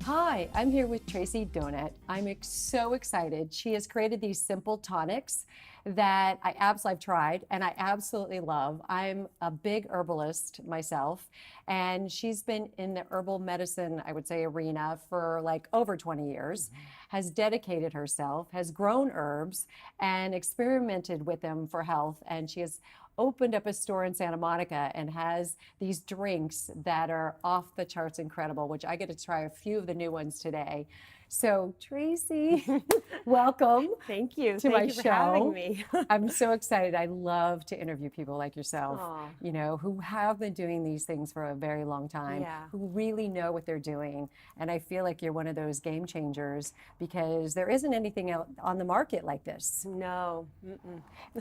Hi, I'm here with Traci Donut. I'm so excited. She has created these simple tonics that I've tried and I absolutely love. I'm a big herbalist myself, and she's been in the herbal medicine, I would say, arena for like over 20 years, has dedicated herself, has grown herbs and experimented with them for health, and she has opened up a store in Santa Monica and has these drinks that are off the charts incredible, which I get to try a few of the new ones today. So Traci, welcome. Thank you. To my Thank you show. for having me. I'm so excited. I love to interview people like yourself, Aw. you know, who have been doing these things for a very long time, Yeah. who really know what they're doing. And I feel like you're one of those game changers because there isn't anything out on the market like this. No.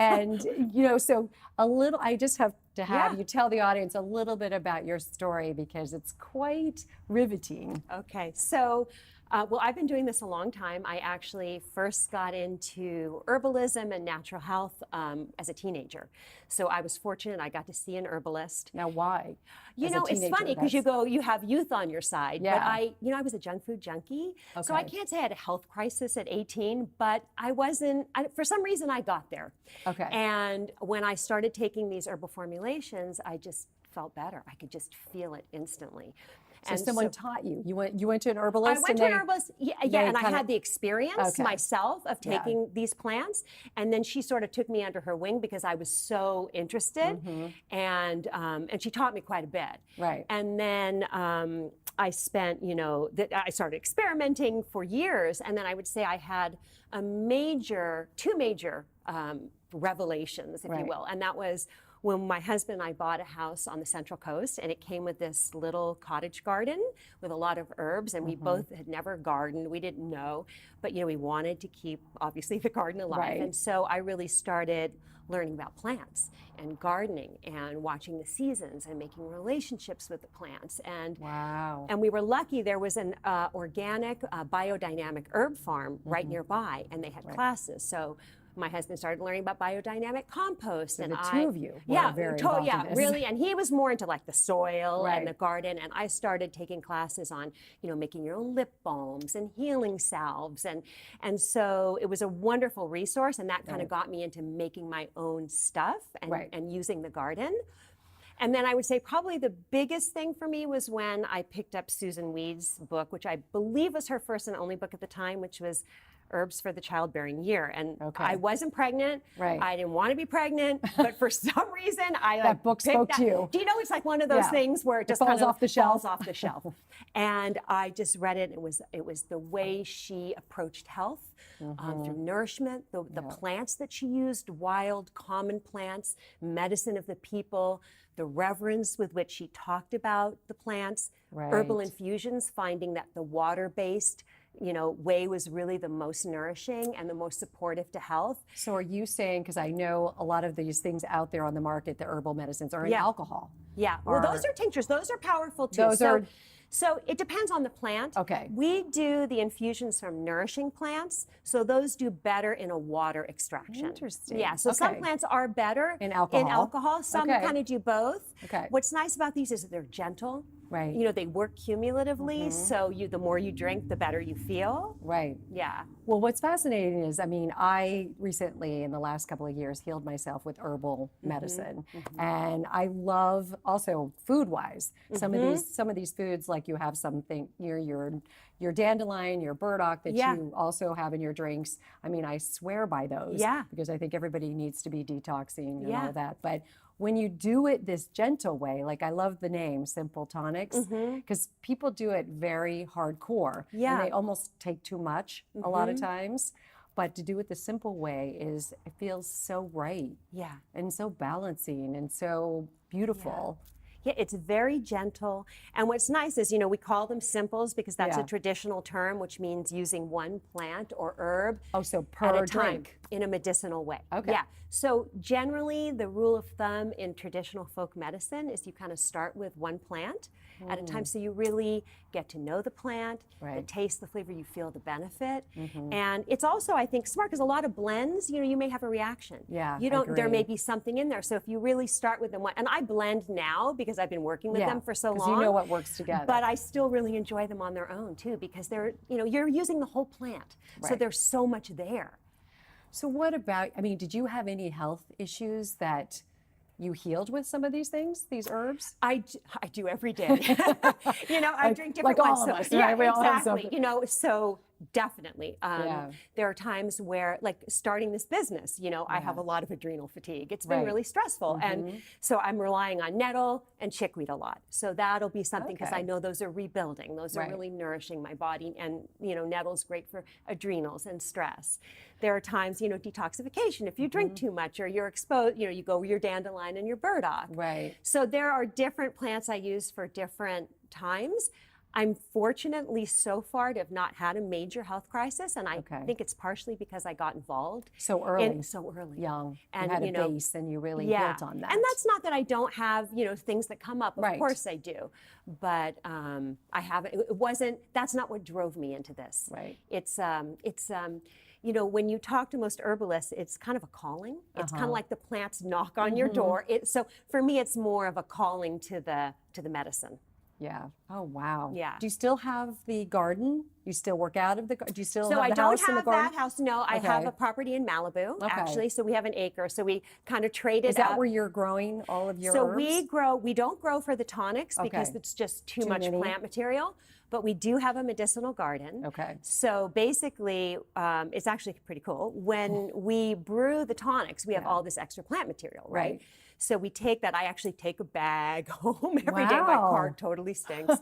And, you know, so I just have to have Yeah. you tell the audience a little bit about your story because it's quite riveting. Okay. So, well, I've been doing this a long time. I actually first got into herbalism and natural health as a teenager. So I was fortunate. I got to see an herbalist. Now, why? You As a know, it's teenager, funny because you have youth on your side. Yeah. But I was a junk food junkie. So I Okay. can't say I had a health crisis at 18, but I wasn't, for some reason I got there. Okay. And when I started taking these herbal formulations, I just felt better. I could just feel it instantly. So someone taught you. You went to an herbalist. I went to an herbalist, and I kinda- had the experience Okay. myself of Yeah. taking these plants, and then she sort of took me under her wing because I was so interested, and she taught me quite a bit. Right. And then I spent, I started experimenting for years, and then I would say I had two major revelations, if you Right. will, and that was when my husband and I bought a house on the Central Coast, and it came with this little cottage garden with a lot of herbs, and we both had never gardened. We didn't know, but we wanted to keep, obviously, the garden alive. Right. And so I really started learning about plants and gardening and watching the seasons and making relationships with the plants. And Wow. and we were lucky. There was an organic biodynamic herb farm right nearby, and they had classes. So my husband started learning about biodynamic compost, So and the two of you were yeah, very involved in this. really. And he was more into like the soil Right. and the garden, and I started taking classes on, making your own lip balms and healing salves, and so it was a wonderful resource, and that kind of got me into making my own stuff and using the garden. And then I would say probably the biggest thing for me was when I picked up Susan Weed's book, which I believe was her first and only book at the time, which was Herbs for the Childbearing Year. And Okay. I wasn't pregnant. Right. I didn't want to be pregnant, but for some reason I That book spoke to you. Do you know, it's like one of those Yeah. things where it just falls kind of off the shelf. falls off the shelf. And I just read it. It was the way she approached health through nourishment, the plants that she used, wild, common plants, medicine of the people, the reverence with which she talked about the plants, herbal Right. infusions, finding that the water-based way was really the most nourishing and the most supportive to health. So are you saying, because I know a lot of these things out there on the market, the herbal medicines, are in Yeah. alcohol? Yeah, well, those are tinctures. Those are powerful too. Those are- So it depends on the plant. Okay. We do the infusions from nourishing plants, so those do better in a water extraction. Interesting. Yeah, so some Okay. plants are better In alcohol? Some Okay. kind of do both. Okay. What's nice about these is that they're gentle. Right. They work cumulatively, so the more you drink, the better you feel. Right. Yeah. Well, what's fascinating is, I recently, in the last couple of years, healed myself with herbal medicine, and I love also food-wise some of these foods, like you have something your dandelion, your burdock that Yeah. you also have in your drinks. I swear by those, Yeah. because I think everybody needs to be detoxing and Yeah. all that. But when you do it this gentle way, like I love the name Simple Tonics, because people do it very hardcore. Yeah. And they almost take too much a lot of times. But to do it the simple way it feels so right Yeah. and so balancing and so beautiful. Yeah, it's very gentle. And what's nice is, we call them simples because that's Yeah. a traditional term, which means using one plant or herb Oh, so at per a time drink. in a medicinal way. Okay. Yeah. So generally, the rule of thumb in traditional folk medicine is you kind of start with one plant at a time, so you really get to know the plant, the Right. taste, the flavor, you feel the benefit. And it's also, I think, smart because a lot of blends, you may have a reaction. Yeah, You I don't, there may agree. be something in there. So if you really start with the one, and I blend now because I've been working with Yeah, them for so because long. you know what works together. But I still really enjoy them on their own too because they're, you're using the whole plant. So Right. there's so much there. So what about, I mean, did you have any health issues that you healed with some of these things, these herbs? I do every day. I drink different like all ones. of So, us, yeah, right? We all have exactly. something. So definitely. Yeah. There are times where, like starting this business, I have Yeah. a lot of adrenal fatigue. It's been Right. really stressful. And so I'm relying on nettle and chickweed a lot. So that'll be something because I Okay. know those are rebuilding. Those are Right. really nourishing my body. And, nettle's great for adrenals and stress. There are times, detoxification. If you drink too much or you're exposed, you go your dandelion and your burdock. Right. So there are different plants I use for different times. I'm fortunately so far to have not had a major health crisis, and I Okay. think it's partially because I got involved So early. so early. Young. And, you had you a know, base and you really Yeah, built on that. and that's not that I don't have things that come up. Of Right. course I do, but I haven't. It wasn't. That's not what drove me into this. Right. When you talk to most herbalists, it's kind of a calling. It's kind of like the plants knock on your door. So for me, it's more of a calling to the medicine. Yeah. Oh, wow. Yeah. Do you still have the garden? You still work out of the, do you still So have I the don't house and the have garden? that house. No, I have Okay. a property in Malibu, Okay. actually. So we have an acre. So we kind of traded Is that up. where you're growing all of your So herbs? we don't grow for the tonics because Okay. it's just too Too much many? plant material. But we do have a medicinal garden. Okay. So basically, it's actually pretty cool. When we brew the tonics, we have Yeah. all this extra plant material, right? Right. So we take that. I actually take a bag home every day. My Wow. car totally stinks.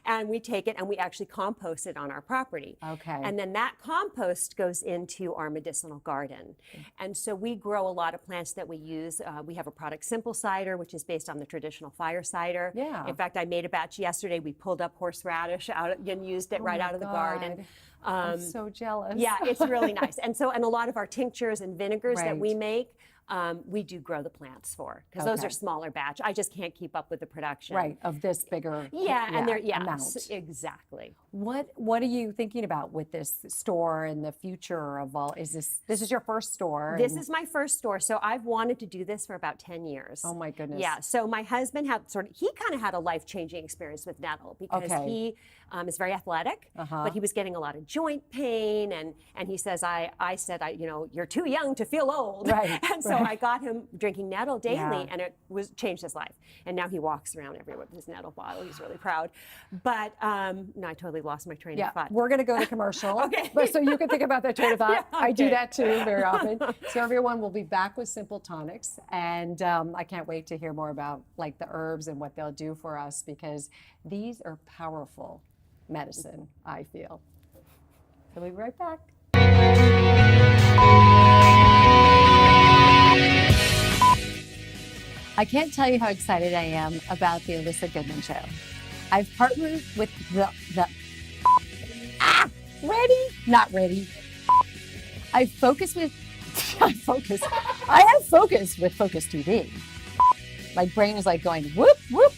and we take it and we actually compost it on our property. Okay. And then that compost goes into our medicinal garden. And so we grow a lot of plants that we use. We have a product, Simple Cider, which is based on the traditional fire cider. Yeah. In fact, I made a batch yesterday. We pulled up horseradish out and used it Oh right my out of the garden. God. I'm so jealous. Yeah, it's really nice. And a lot of our tinctures and vinegars that we Right. make, we do grow the plants for because those Okay. are smaller batch. I just can't keep up with the production. Right. Of this bigger And they're amount. Exactly. What are you thinking about with this store and the future of all? Is this is your first store? This and- is my first store, so I've wanted to do this for about 10 years. Oh my goodness. Yeah, so my husband he kind of had a life-changing experience with Nettle because Okay. he is very athletic, but he was getting a lot of joint pain, and he says, I said, you're too young to feel old. Right, And so right. I got him drinking Nettle daily, Yeah. and it changed his life. And now he walks around everywhere with his Nettle bottle. He's really proud. But no, I totally lost my train Yeah, of thought. we're going to go to commercial. Okay. But so you can think about that train of thought. Yeah, I do okay. that too very often. So everyone will be back with Simple Tonics. And I can't wait to hear more about like the herbs and what they'll do for us because these are powerful medicine, I feel. So we'll be right back. I can't tell you how excited I am about the Elissa Goodman show. I've partnered with the ready? Not ready. I have focus with Focus TV. My brain is like going whoop, whoop.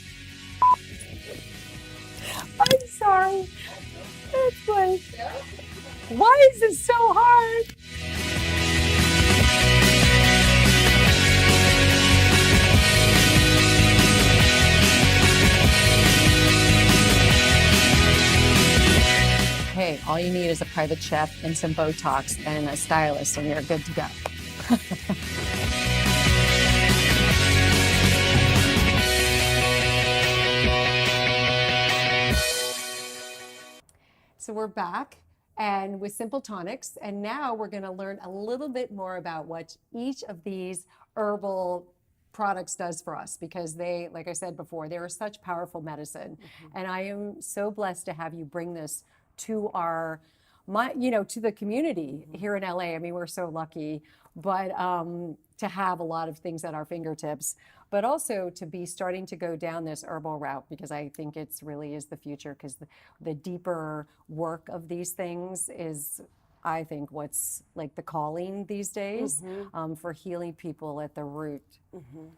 I'm sorry. It's like, why is this so hard? Hey, all you need is a private chef and some Botox and a stylist, and you're good to go. So we're back and with Simple Tonics, and now we're going to learn a little bit more about what each of these herbal products does for us because they, like I said before, they are such powerful medicine. And I am so blessed to have you bring this to to the community here in LA. I mean, we're so lucky, but to have a lot of things at our fingertips, but also to be starting to go down this herbal route because I think it's really is the future because the deeper work of these things is I think, what's like the calling these days for healing people at the root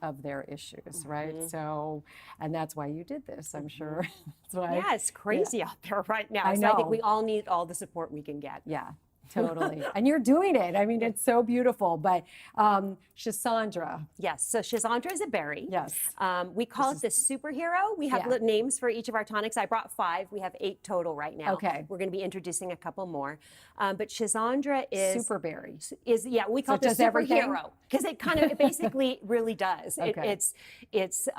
of their issues, right? So, and that's why you did this, I'm sure. That's why. Yeah, it's crazy out there right now. I So I think know. we all need all the support we can get. Yeah, totally. And you're doing it. I mean, it's so beautiful. But Chisandra, Yes, so Chisandra is a berry. yes. We call it the superhero. We have Yeah. names for each of our tonics. I brought 5. We have 8 total right now. Okay. We're going to be introducing a couple more. But Chisandra is Superberry. we call it it the does everything? superhero because it basically really does. Okay. It's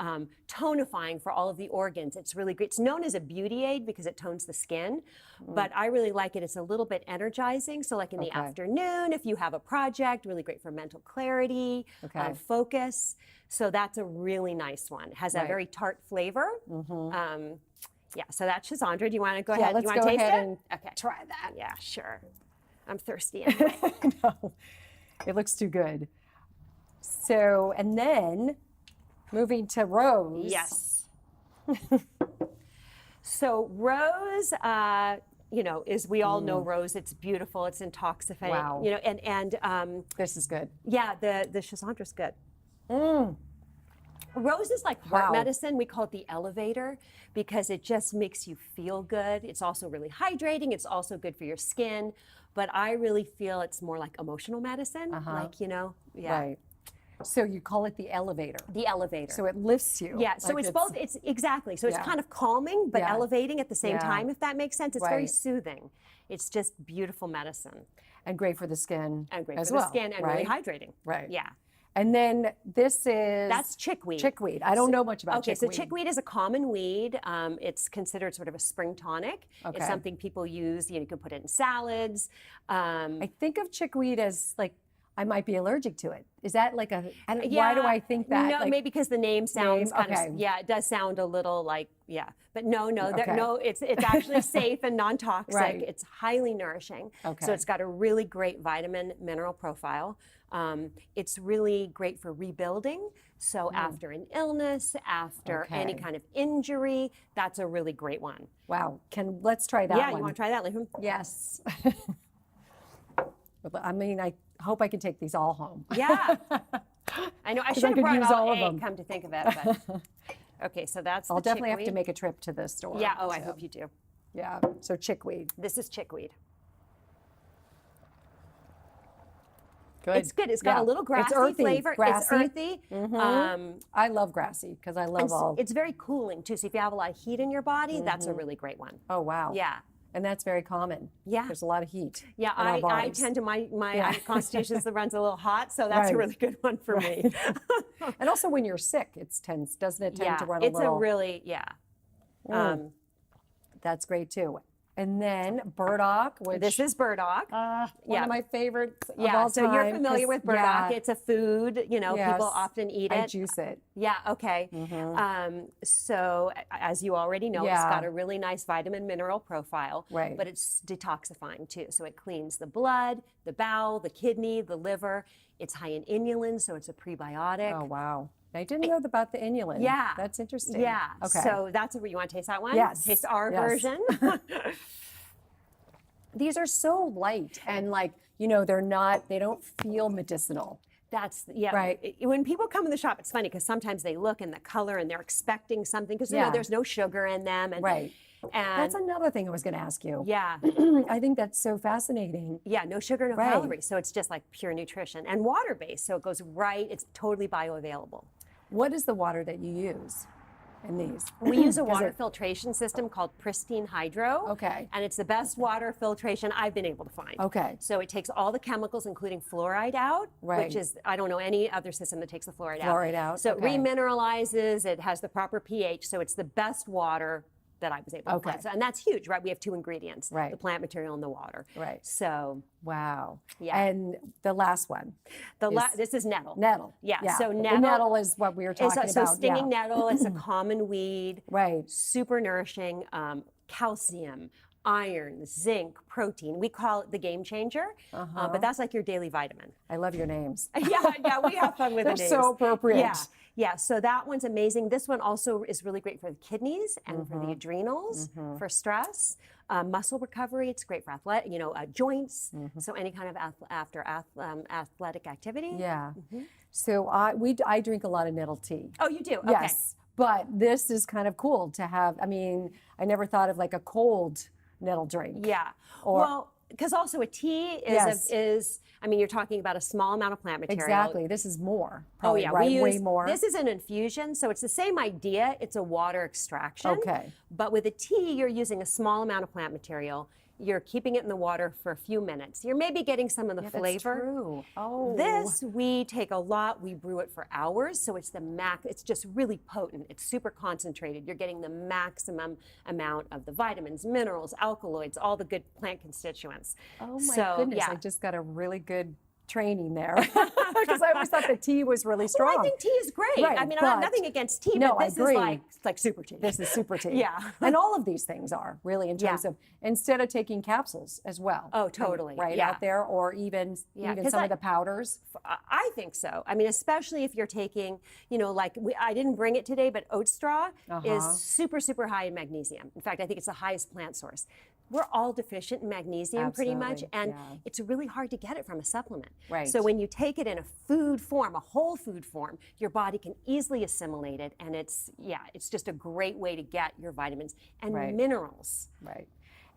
tonifying for all of the organs. It's really great. It's known as a beauty aid because it tones the skin, but I really like it. It's a little bit energizing. So like in the Okay. afternoon, if you have a project, really great for mental clarity, Okay. focus. So that's a really nice one. It has a Right. very tart flavor. Yeah, so that's Chisandra. Do you want to go Yeah, ahead? let's you want go to taste ahead it? and Okay. try that. Yeah, sure. I'm thirsty anyway. No, it looks too good. So, and then moving to Rose. Yes. So rose, as we all know, rose. It's beautiful. It's intoxicating. Wow. And This is good. yeah, the Chisandra's good. Mm. Rose is like heart Wow. medicine. We call it the elevator because it just makes you feel good. It's also really hydrating. It's also good for your skin. But I really feel it's more like emotional medicine. Yeah. Right. So you call it the elevator. The elevator. So it lifts you. Yeah, so Like it's both. It's exactly. So it's Yeah. kind of calming, but Yeah. elevating at the same Yeah. time, if that makes sense. It's very Right. soothing. It's just beautiful medicine And great for the skin and great as for well, the skin and right? really hydrating. Right. Yeah. And then this is That's chickweed. chickweed. I don't know much about Okay, chickweed. so chickweed is a common weed. It's considered sort of a spring tonic. Okay. It's something people use. You can put it in salads. I think of chickweed as like I might be allergic to it. Is that like why do Yeah, I think that? No, Like, maybe because the name sounds kind okay. of, it does sound a little like, but no, Okay. it's actually safe and non-toxic. Right. It's highly nourishing. Okay. So it's got a really great vitamin mineral profile. It's really great for rebuilding. So after an illness, after any Okay. kind of injury, that's a really great one. Wow. Let's try that Yeah, one. you want to try that, Liam? Yes. I mean, I hope I can take these all home. Yeah. I know. I 'Cause should have could brought use all all of 8, them. come to think of it. But. Okay, so that's I'll the definitely have to chickweed. make a trip to the store. Yeah, I so, hope you do. Yeah. So chickweed. This is chickweed. Good. It's good. It's got Yeah. a little grassy It's earthy. flavor. Grassy. It's earthy. I love grassy because I love all. It's very cooling too. So if you have a lot of heat in your body, that's a really great one. Oh wow. Yeah. And that's very common. Yeah. There's a lot of heat. Yeah, in our I bodies. tend to my Yeah. constitution runs a little hot, so that's a Right. really good one for me. And also when you're sick, doesn't it tend to run it's a little? a really That's great too. And then burdock, which This is burdock. one yeah. of my favorites of Yeah, all so you're time, familiar 'cause- with burdock. Yeah, It's a food, people Yes. often eat I it. juice it. Yeah, okay. So as you already know, it's Yeah. got a really nice vitamin mineral profile, Right. but it's detoxifying too. So it cleans the blood, the bowel, the kidney, the liver. It's high in inulin, so it's a prebiotic. Oh wow. I didn't know about the inulin. Yeah. That's interesting. Yeah. Okay. So that's what you want to taste that one? Yes. Taste our Yes. version. These are so light and they don't feel medicinal. Right. When people come in the shop, it's funny because sometimes they look in the color and they're expecting something because Yeah. there's no sugar in them. And, Right. And That's another thing I was going to ask you. yeah. I think that's so fascinating. Yeah, no sugar, no Right. calories. So it's just like pure nutrition and water based. So it goes right, it's totally bioavailable. What is the water that you use in these? We use a Is water it- filtration system called Pristine Hydro. Okay. And it's the best water filtration I've been able to find. Okay. So it takes all the chemicals, including fluoride, out, Right. which is, I don't know any other system that takes the fluoride Fluoride out, So okay. it remineralizes, it has the proper pH. So it's the best water that I was able to Okay. find. So, and that's huge, right? We have 2 ingredients, Right. the plant material and the water. Right. So Wow. Yeah. And the last one, this is nettle. nettle. Yeah, so The nettle- nettle is what we were talking So about. stinging yeah. nettle, it's a common weed, Right. super nourishing, calcium, iron, zinc, protein. We call it the game changer, but that's like your daily vitamin. I love your names. Yeah, we have fun with They're the names. so appropriate. Yeah, Yeah, so that one's amazing. This one also is really great for the kidneys and for the adrenals, for stress, muscle recovery. It's great for joints. So any kind of athletic activity. Yeah. So I drink a lot of nettle tea. Oh, you do? Okay. Yes. But this is kind of cool to have. I mean, I never thought of like a cold nettle drink. Yeah. Or, well, because also a tea is, I mean, you're talking about a small amount of plant material. Exactly. This is more. Probably, oh, yeah. Right? We use, Way more. This is an infusion, so it's the same idea. It's a water extraction. Okay. But with a tea, you're using a small amount of plant material. You're keeping it in the water for a few minutes. You're maybe getting some of the flavor. That's true. Oh. This, we take a lot, we brew it for hours, so it's it's just really potent. It's super concentrated. You're getting the maximum amount of the vitamins, minerals, alkaloids, all the good plant constituents. Oh my goodness, yeah. I just got a really good training there because I always thought the tea was really strong. Well, I think tea is great. Right, I mean, I have nothing against tea, no, but this I agree. is like super tea. This is super tea. Yeah. And all of these things are really in terms of instead of taking capsules as well. Oh, totally. Right Yeah. out there, or even some of the powders. I think so. I mean, especially if you're taking, I didn't bring it today, but oat straw is super, super high in magnesium. In fact, I think it's the highest plant source. We're all deficient in magnesium pretty much, and it's really hard to get it from a supplement. Right. So when you take it in a food form, a whole food form, your body can easily assimilate it, and it's just a great way to get your vitamins and minerals. Right.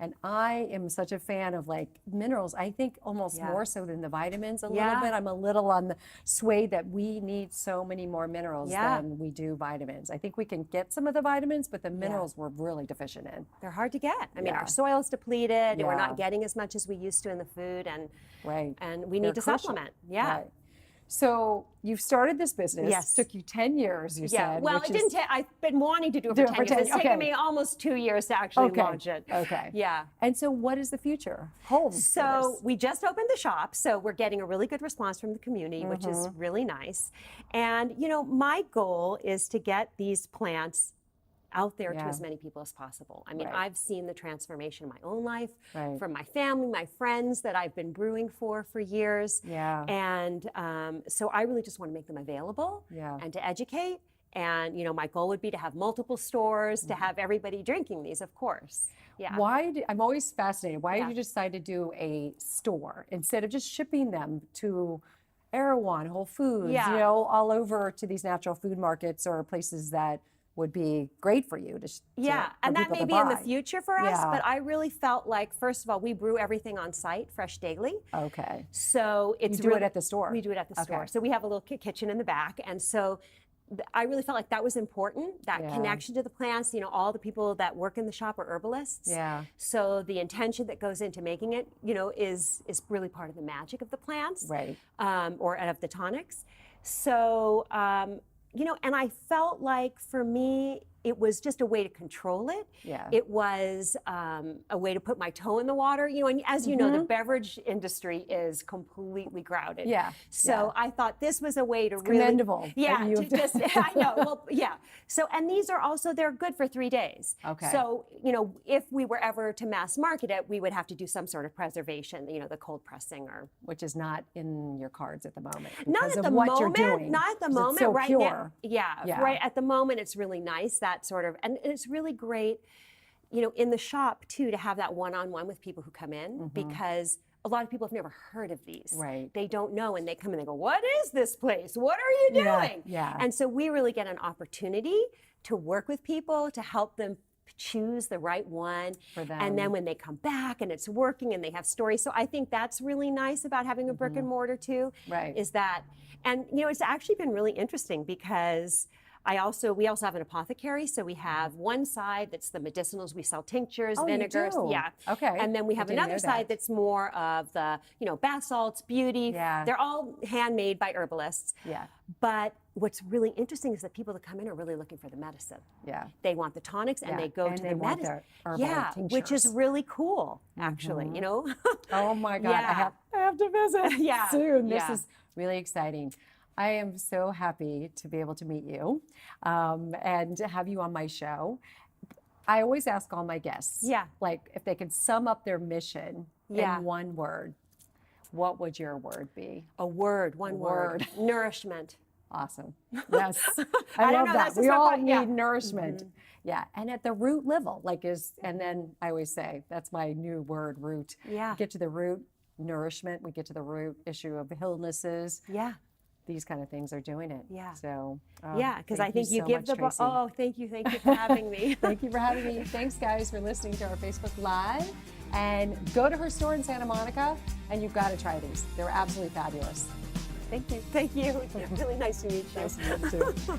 And I am such a fan of like minerals. I think almost more so than the vitamins a little bit. I'm a little on the sway that we need so many more minerals than we do vitamins. I think we can get some of the vitamins, but the minerals we're really deficient in. They're hard to get. I mean, our soil's depleted, and we're not getting as much as we used to in the food, and we need to supplement. Yeah. Right. So you've started this business. Yes. Took you 10 years, you said. Well, it didn't take, I've been wanting to do it for 10 years. It's taken me almost 2 years to actually launch it. Okay. Yeah. And so what is the future hold? So we just opened the shop, so we're getting a really good response from the community, which is really nice. And, my goal is to get these plants out there to as many people as possible. I mean, I've seen the transformation in my own life, from my family, my friends that I've been brewing for years. Yeah. And so I really just want to make them available and to educate. And, my goal would be to have multiple stores, to have everybody drinking these, of course. Yeah. I'm always fascinated. Why did you decide to do a store instead of just shipping them to Erewhon, Whole Foods, all over to these natural food markets or places that would be great for you and that may be in the future for us, but I really felt like, first of all, we brew everything on site, fresh daily. Okay. So it's you do it at the store. We do it at the store. So we have a little kitchen in the back, and so I really felt like that was important, that connection to the plants. All the people that work in the shop are herbalists. Yeah. So the intention that goes into making it, is really part of the magic of the plants, right? Or of the tonics. So, and I felt like for me, it was just a way to control it. Yeah. It was a way to put my toe in the water. And as you know, the beverage industry is completely crowded. Yeah. So I thought this was a way to really commendable. Yeah. To just I know. Well, yeah. So and these are also they're good for 3 days. Okay. So if we were ever to mass market it, we would have to do some sort of preservation. The cold pressing or which is not in your cards at the moment. Not at the moment. Not at the moment. So right pure. now. Yeah. Right at the moment, it's really nice. That sort of, and it's really great, in the shop too, to have that one-on-one with people who come in because a lot of people have never heard of these. Right. They don't know, and they come and they go, "What is this place? What are you doing?" Yeah. And so we really get an opportunity to work with people to help them choose the right one for them. And then when they come back and it's working and they have stories. So I think that's really nice about having a brick and mortar too. Right. Is that, and it's actually been really interesting because we also have an apothecary. So we have one side that's the medicinals. We sell tinctures, vinegars. You do? Yeah. Okay. And then we have another side that's more of the, bath salts, beauty. Yeah. They're all handmade by herbalists. Yeah. But what's really interesting is that people that come in are really looking for the medicine. Yeah. They want the tonics and they go to the medicine. Yeah. Which is really cool, actually, Oh my God. I have to visit soon. This is really exciting. I am so happy to be able to meet you and to have you on my show. I always ask all my guests, like if they could sum up their mission in one word, what would your word be? One word. Nourishment. Awesome. Yes. I don't love know, that. that's just We so all fun, need yeah. nourishment. Yeah. And at the root level, and then I always say, that's my new word, root. Yeah. Get to the root nourishment. We get to the root issue of illnesses. Yeah. These kind of things are doing it. Yeah. So, Yeah, because thank I think you so give much, the Traci. oh, thank you for having me. Thank you for having me. Thanks, guys, for listening to our Facebook Live. And go to her store in Santa Monica, and you've got to try these. They're absolutely fabulous. Thank you. Thank you. It's really nice to meet you. Nice to meet you, too.